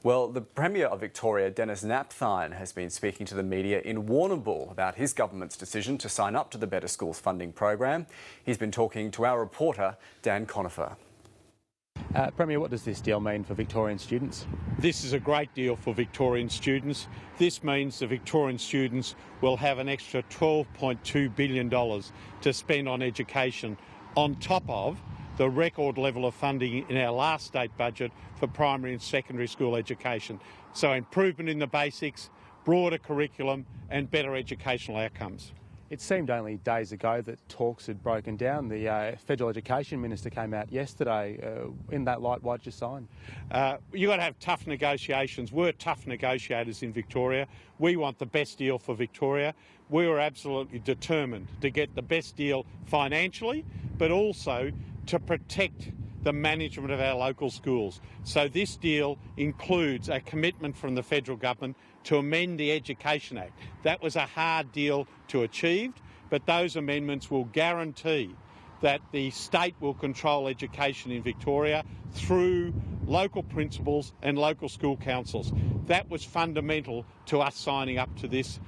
Well, the Premier of Victoria, Denis Napthine, has been speaking to the media in Warrnambool about his government's decision to sign up to the Better Schools funding program. He's been talking to our reporter, Dan Conifer. Premier, what does this deal mean for Victorian students? This is a great deal for Victorian students. This means the Victorian students will have an extra $12.2 billion to spend on education, on top of the record level of funding in our last state budget for primary and secondary school education. So improvement in the basics, broader curriculum and better educational outcomes. It seemed only days ago that talks had broken down. The Federal Education Minister came out yesterday. In that light, why did you sign? You've got to have tough negotiations. We're tough negotiators in Victoria. We want the best deal for Victoria. We were absolutely determined to get the best deal financially, but also to protect the management of our local schools. So this deal includes a commitment from the federal government to amend the Education Act. That was a hard deal to achieve, but those amendments will guarantee that the state will control education in Victoria through local principals and local school councils. That was fundamental to us signing up to this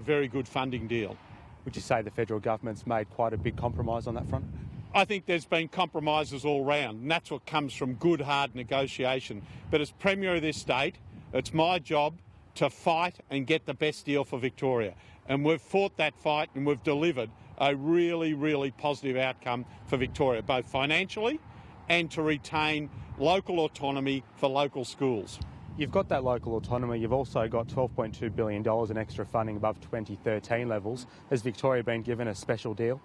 very good funding deal. Would you say the federal government's made quite a big compromise on that front? I think there's been compromises all round, and that's what comes from good, hard negotiation. But as Premier of this state, it's my job to fight and get the best deal for Victoria. And we've fought that fight and we've delivered a really, really positive outcome for Victoria, both financially and to retain local autonomy for local schools. You've got that local autonomy. You've also got $12.2 billion in extra funding above 2013 levels. Has Victoria been given a special deal?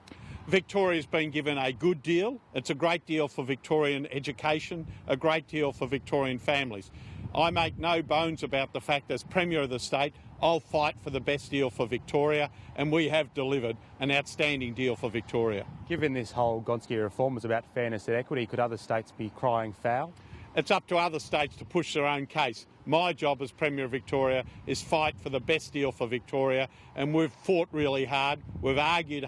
Victoria's been given a good deal. It's a great deal for Victorian education, a great deal for Victorian families. I make no bones about the fact as Premier of the state, I'll fight for the best deal for Victoria, and we have delivered an outstanding deal for Victoria. Given this whole Gonski reform was about fairness and equity, could other states be crying foul? It's up to other states to push their own case. My job as Premier of Victoria is fight for the best deal for Victoria, and we've fought really hard, we've argued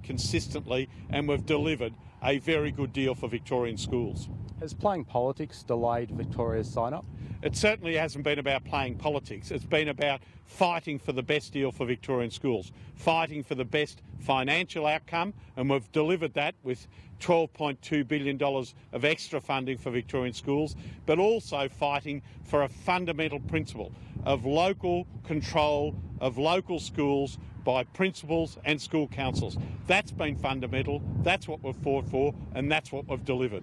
consistently, and we've delivered a very good deal for Victorian schools. Has playing politics delayed Victoria's sign-up? It certainly hasn't been about playing politics. It's been about fighting for the best deal for Victorian schools, fighting for the best financial outcome, and we've delivered that with $12.2 billion of extra funding for Victorian schools, but also fighting for a fundamental principle of local control of local schools by principals and school councils. That's been fundamental, that's what we've fought for, and that's what we've delivered.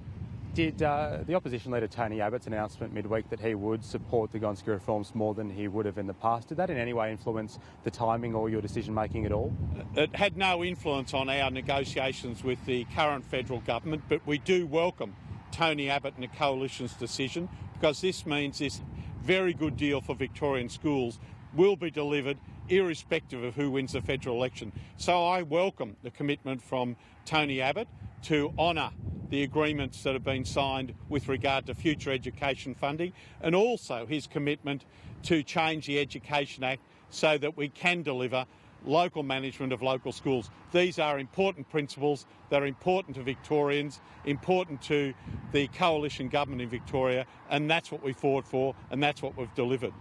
Did the opposition leader Tony Abbott's announcement midweek that he would support the Gonski reforms more than he would have in the past, did that in any way influence the timing or your decision-making at all? It had no influence on our negotiations with the current federal government, but we do welcome Tony Abbott and the Coalition's decision, because this means this very good deal for Victorian schools will be delivered irrespective of who wins the federal election. So I welcome the commitment from Tony Abbott to honour the agreements that have been signed with regard to future education funding, and also his commitment to change the Education Act so that we can deliver local management of local schools. These are important principles that are important to Victorians, important to the coalition government in Victoria, and that's what we fought for and that's what we've delivered.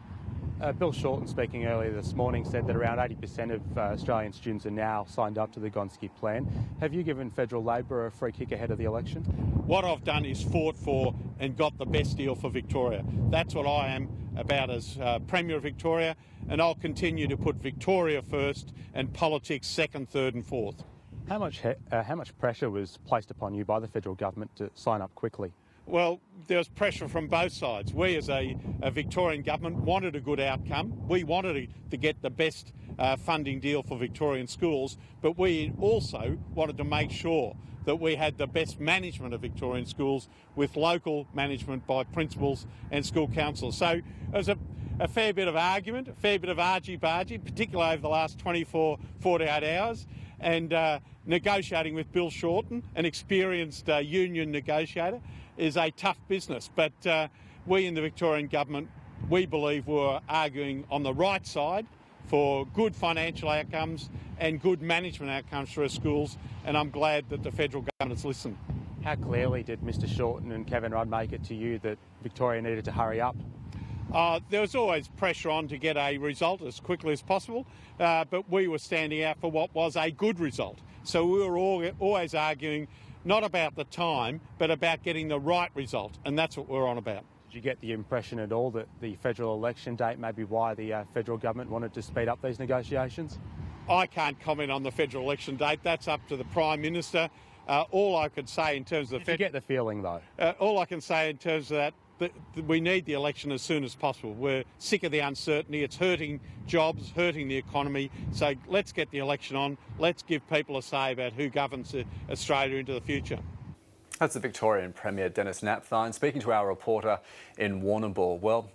Bill Shorten, speaking earlier this morning, said that around 80% of Australian students are now signed up to the Gonski plan. Have you given federal Labor a free kick ahead of the election? What I've done is fought for and got the best deal for Victoria. That's what I am about as Premier of Victoria, and I'll continue to put Victoria first and politics second, third and fourth. How much pressure was placed upon you by the federal government to sign up quickly? Well, there was pressure from both sides. We as a Victorian government wanted a good outcome. We wanted to get the best funding deal for Victorian schools, but we also wanted to make sure that we had the best management of Victorian schools with local management by principals and school councils. So it was a fair bit of argument, a fair bit of argy-bargy, particularly over the last 24, 48 hours, and negotiating with Bill Shorten, an experienced union negotiator, is a tough business, but we in the Victorian government, we believe we're arguing on the right side for good financial outcomes and good management outcomes for our schools, and I'm glad that the federal government's listened. How clearly did Mr Shorten and Kevin Rudd make it to you that Victoria needed to hurry up? There was always pressure on to get a result as quickly as possible, but we were standing out for what was a good result. So we were always arguing not about the time, but about getting the right result, and that's what we're on about. Did you get the impression at all that the federal election date may be why the federal government wanted to speed up these negotiations? I can't comment on the federal election date. That's up to the Prime Minister. All I could say in terms of Did you get the feeling, though? All I can say in terms of that, we need the election as soon as possible. We're sick of the uncertainty. It's hurting jobs, hurting the economy. So let's get the election on. Let's give people a say about who governs Australia into the future. That's the Victorian Premier Denis Napthine speaking to our reporter in Warrnambool. Well.